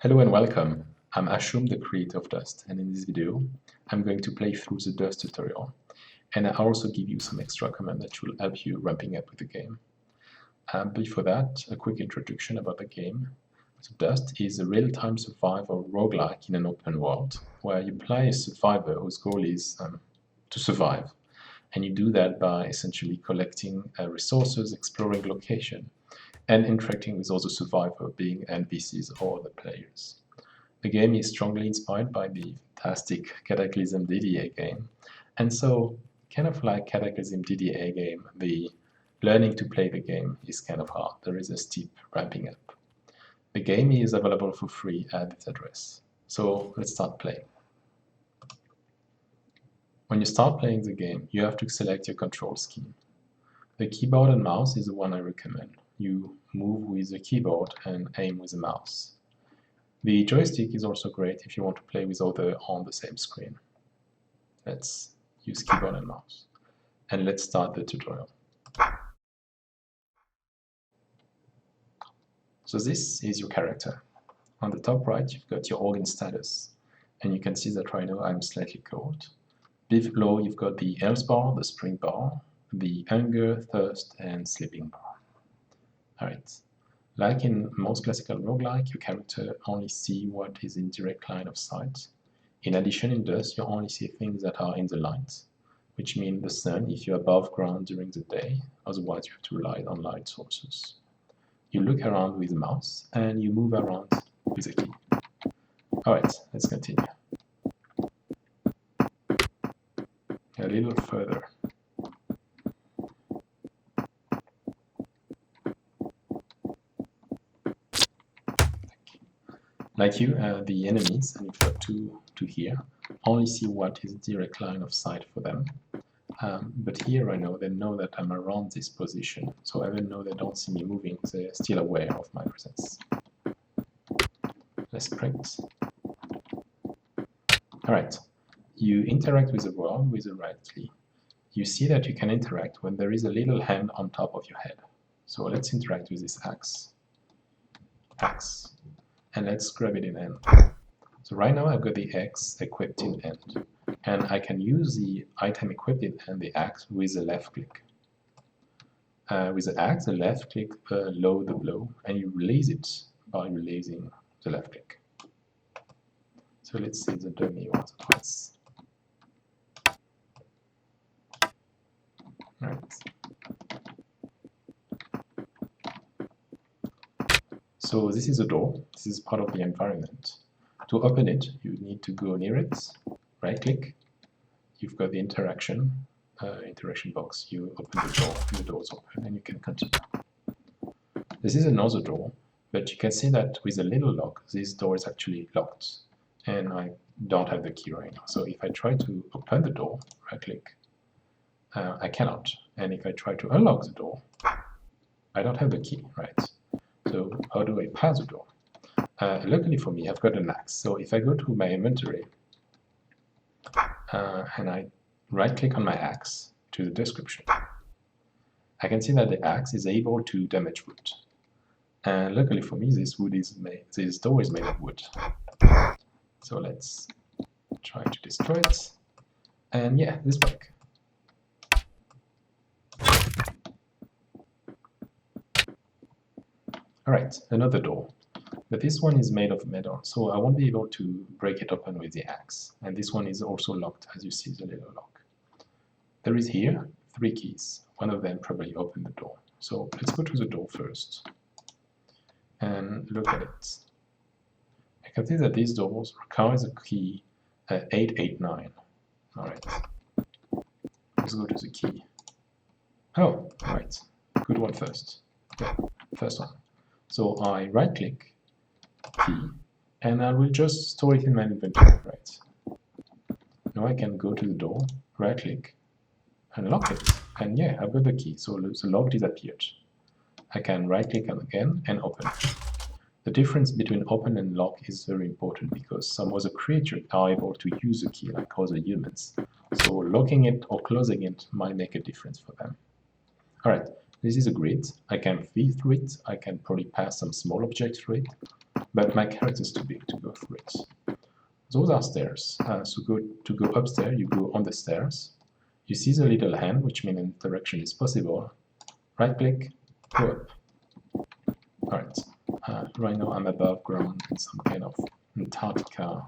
Hello and welcome. I'm Ashum, the creator of Dust, and in this video, I'm going to play through the Dust tutorial, and I'll also give you some extra comments that will help you ramping up with the game. Before that, a quick introduction about the game. So Dust is a real-time survival roguelike in an open world, where you play a survivor whose goal is to survive, and you do that by essentially collecting resources, exploring location, and interacting with other survivors, being NPCs or other players. The game is strongly inspired by the fantastic Cataclysm DDA game, and so, kind of like Cataclysm DDA game, the learning to play the game is kind of hard. There is a steep ramping up. The game is available for free at this address. So let's start playing. When you start playing the game, you have to select your control scheme. The keyboard and mouse is the one I recommend. You move with the keyboard and aim with the mouse. The joystick is also great if you want to play with others on the same screen. Let's use keyboard and mouse. And let's start the tutorial. So this is your character. On the top right, you've got your organ status. And you can see that right now I'm slightly cold. Below, you've got the health bar, the sprint bar, the hunger, thirst, and sleeping bar. Alright, like in most classical roguelike, your character only see what is in direct line of sight. In addition, in Dust, you only see things that are in the light, which means the sun if you're above ground during the day, otherwise you have to rely on light sources. You look around with the mouse, and you move around with the key. Alright, let's continue. A little further. Like you, the enemies, and you've got two here, only see what is direct line of sight for them. But here I know they know that I'm around this position, so even though they don't see me moving, they're still aware of my presence. Let's sprint. Alright, you interact with the world with the right click. You see that you can interact when there is a little hand on top of your head. So let's interact with this axe. And let's grab it in hand. So right now I've got the axe equipped in hand, and I can use the item equipped in hand, the axe, with the left click. With the axe, the left click load the blow, and you release it by releasing the left click. So let's see the dummy once or twice. Right. So this is a door. This is part of the environment. To open it, you need to go near it, right-click. You've got the interaction box. You open the door, and the door is open, and you can continue. This is another door, but you can see that with a little lock, this door is actually locked, and I don't have the key right now. So if I try to open the door, right-click, I cannot. And if I try to unlock the door, I don't have the key, right? So how do I pass the door? Luckily for me, I've got an axe. So if I go to my inventory and I right-click on my axe to the description, I can see that the axe is able to damage wood. And luckily for me, this door is made of wood. So let's try to destroy it. And yeah, this works. Alright, another door. But this one is made of metal, so I won't be able to break it open with the axe. And this one is also locked, as you see the little lock. There is here 3 keys. One of them probably opened the door. So let's go to the door first and look at it. I can see that these doors require the key 889. Alright, let's go to the key. Oh, right, good one first. Yeah, first one. So I right-click key, and I will just store it in my inventory, right? Now I can go to the door, right-click, and lock it, and yeah, I've got the key, so the lock disappeared. I can right-click again and open it. The difference between open and lock is very important because some other creatures are able to use the key like other humans. So locking it or closing it might make a difference for them. Alright. This is a grid. I can feed through it. I can probably pass some small objects through it. but my character is too big to go through it. Those are stairs. So to go upstairs, you go on the stairs. You see the little hand, which means interaction is possible. Right click, go up. Alright, right now I'm above ground in some kind of Antarctica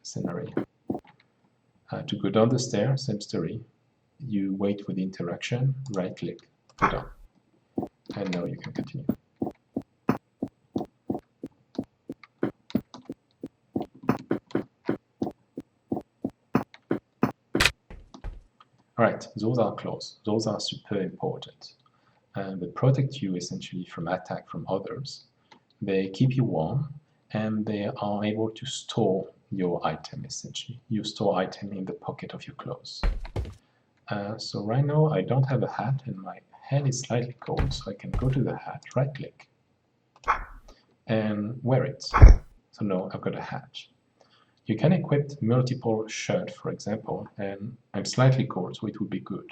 scenario. To go down the stair, same story. You wait for the interaction, right click, go down. And now you can continue. Alright, those are close. Those are super important. They protect you essentially from attack from others. They keep you warm, and they are able to store your item essentially. You store item in the pocket of your clothes. So right now I don't have a hat and my head is slightly cold, so I can go to the hat, right click, and wear it. So now I've got a hat. You can equip multiple shirts, for example, and I'm slightly cold, so it would be good.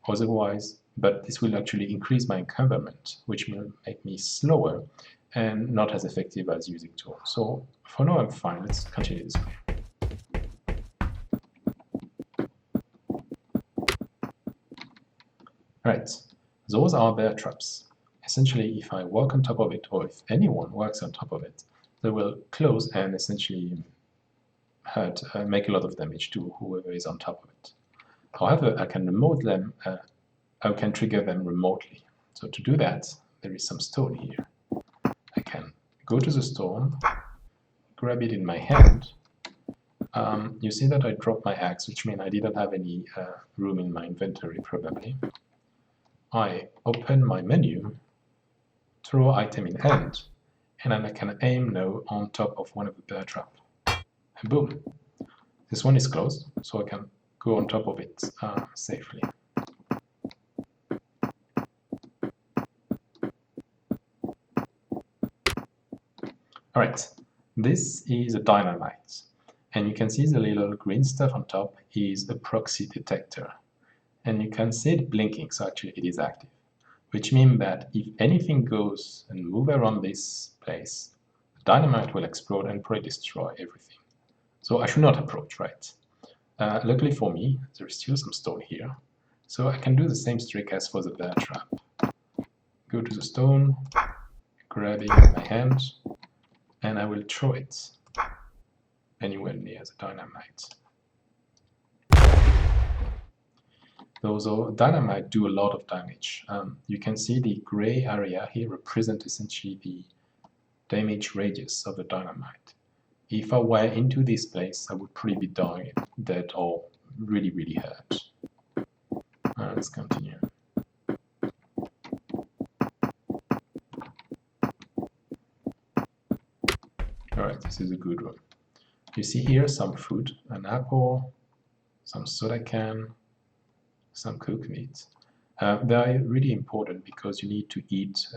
Otherwise, but this will actually increase my encumberment, which will make me slower and not as effective as using tools. So for now I'm fine, let's continue this way. Right, those are bear traps. Essentially, if I walk on top of it, or if anyone walks on top of it, they will close and essentially make a lot of damage to whoever is on top of it. However, I can remote them, I can trigger them remotely. So to do that, there is some stone here. I can go to the stone, grab it in my hand. You see that I dropped my axe, which means I didn't have any room in my inventory, probably. I open my menu, throw item in hand, and then I can aim now on top of one of the bear trap. And boom! This one is closed, so I can go on top of it safely. Alright, this is a dynamite, and you can see the little green stuff on top is a proxy detector. And you can see it blinking, so actually it is active. Which means that if anything goes and moves around this place, the dynamite will explode and probably destroy everything. So I should not approach, right? Luckily for me, there is still some stone here. So I can do the same trick as for the bear trap. Go to the stone, grab it in my hand, and I will throw it anywhere near the dynamite. Those dynamite do a lot of damage. You can see the gray area here represent essentially the damage radius of the dynamite. If I were into this place, I would probably be dying, dead, or really, really hurt. Let's continue. Alright, this is a good one. You see here some food, an apple, some soda can, some cooked meat. They are really important because you need to eat,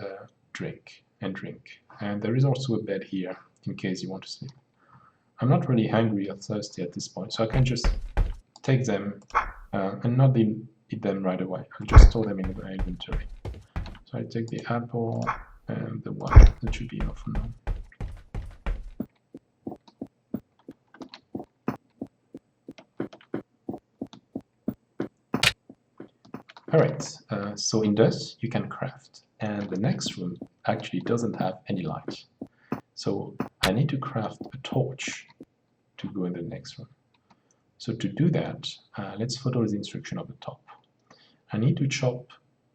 drink. And there is also a bed here in case you want to sleep. I'm not really hungry or thirsty at this point, so I can just take them and not eat them right away. I'll just store them in my inventory. So I take the apple and the wine. That should be enough for now. Alright, so in dust you can craft, and the next room actually doesn't have any light. So I need to craft a torch to go in the next room. So to do that, let's follow the instruction at the top. I need to chop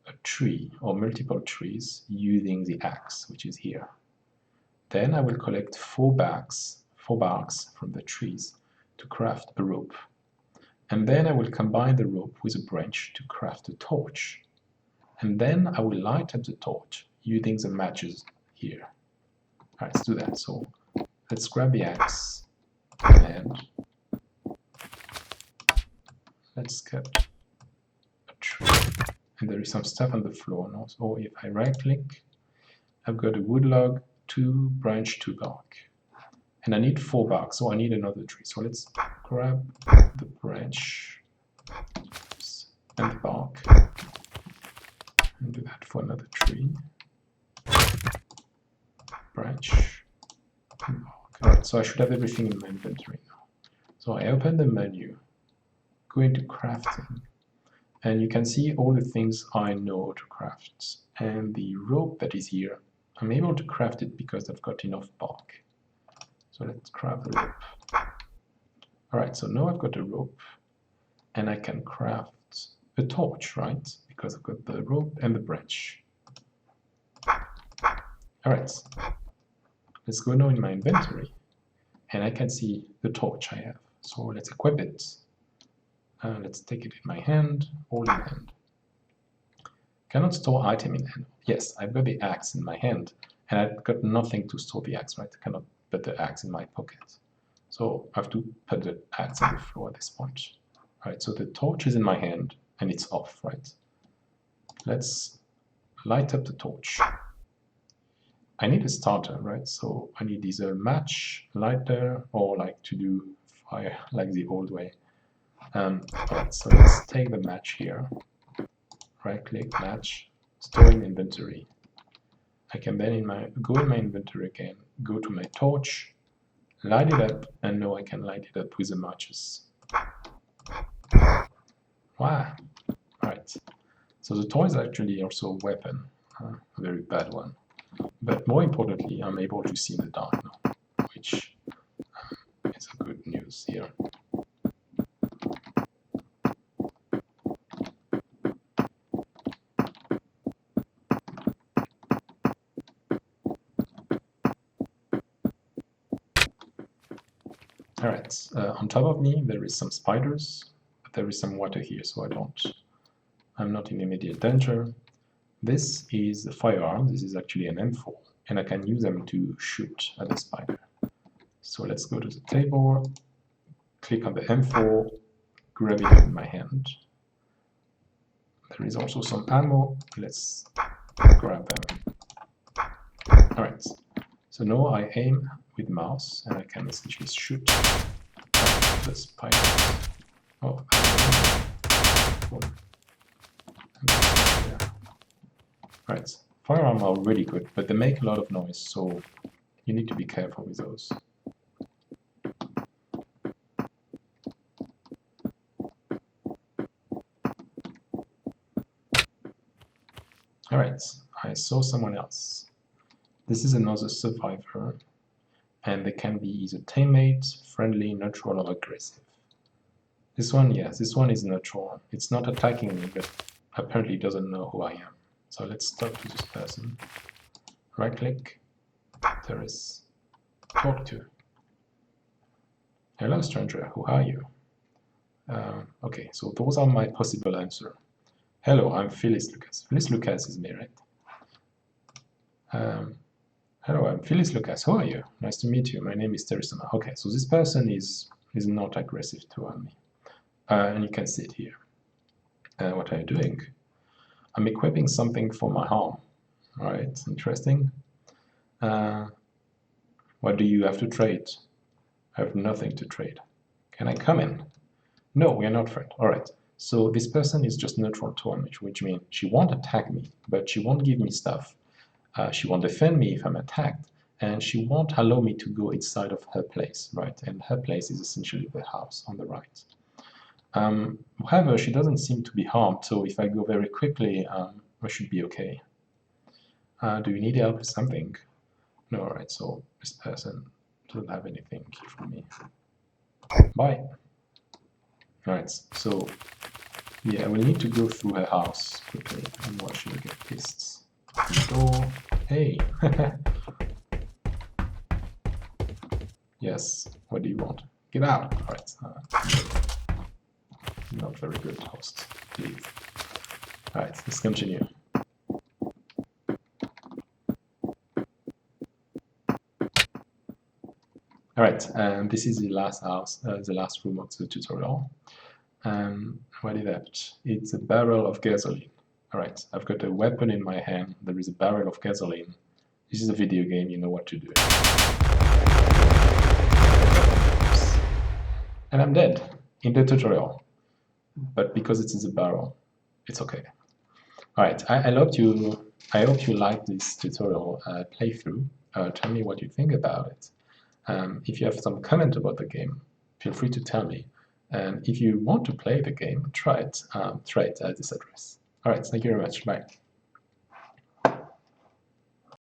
a tree or multiple trees using the axe, which is here. Then I will collect 4 barks from the trees to craft a rope. And then I will combine the rope with a branch to craft a torch. And then I will light up the torch using the matches here. Alright, let's do that. So let's grab the axe and let's cut a tree. And there is some stuff on the floor now. So if I right click, I've got a wood log, 2 branch, 2 bark. And I need 4 bark, so I need another tree. So let's grab the branch and the bark and do that for another tree. branch. Okay, so I should have everything in my inventory now. So I open the menu, go into crafting, and you can see all the things I know to craft. And the rope that is here, I'm able to craft it because I've got enough bark. So let's craft the rope. Alright, so now I've got a rope, and I can craft a torch, right? Because I've got the rope and the branch. Alright, let's go now in my inventory, and I can see the torch I have. So let's equip it. Let's take it in my hand, hold in hand. Cannot store item in hand. Yes, I've got the axe in my hand, and I've got nothing to store the axe, right? I cannot put the axe in my pocket. So I have to put the axe on the floor at this point. Alright, so the torch is in my hand, and it's off, right? Let's light up the torch. I need a starter, right? So I need either a match, lighter, or like to do fire like the old way. Alright, so let's take the match here. Right click, match, store in inventory. I can then go in my inventory again, go to my torch, light it up, and now I can light it up with the matches. Wow! Alright, so the torch is actually also a weapon, a very bad one. But more importantly, I'm able to see in the dark now, which is a good news here. Alright, on top of me there is some spiders, but there is some water here, so I'm not in immediate danger. This is a firearm, this is actually an M4, and I can use them to shoot at the spider. So let's go to the table, click on the M4, grab it in my hand. There is also some ammo, let's grab them. Alright, so now I aim with mouse, and I can essentially shoot the spider. Oh, right. Firearms are really good, but they make a lot of noise, so you need to be careful with those. Alright, I saw someone else. This is another survivor, and they can be either teammate, friendly, neutral, or aggressive. This one, yes, this one is neutral. It's not attacking me, but apparently doesn't know who I am. So let's talk to this person. Right click, there is talk to. Hello stranger, who are you? Okay, so those are my possible answers. Hello, I'm Phyllis Lucas. Phyllis Lucas is me, right? Hello, I'm Phyllis Lucas. Who are you? Nice to meet you. My name is Teresa. Okay, so this person is not aggressive toward me. And you can see it here. What are you doing? I'm equipping something for my arm. Alright, interesting. What do you have to trade? I have nothing to trade. Can I come in? No, we are not friends. Alright, so this person is just neutral toward me, which means she won't attack me, but she won't give me stuff. She won't defend me if I'm attacked, and she won't allow me to go inside of her place, right? And her place is essentially the house on the right. However, she doesn't seem to be harmed, so if I go very quickly, I should be okay. Do you need help with something? No, alright, so this person doesn't have anything here for me. Bye. Alright, so yeah, I will need to go through her house quickly, and watch her get pissed. Door. Hey! Yes, what do you want? Get out! Alright. Not very good host. Leave. Alright, let's continue. Alright, this is the last house, the last room of the tutorial. What is that? It's a barrel of gasoline. Alright, I've got a weapon in my hand, there is a barrel of gasoline. This is a video game, you know what to do. And I'm dead in the tutorial. But because it's in the barrel, it's okay. Alright, I hope you liked this tutorial playthrough. Tell me what you think about it. If you have some comment about the game, feel free to tell me. And if you want to play the game, try it at this address. All right, thank you very much. Bye.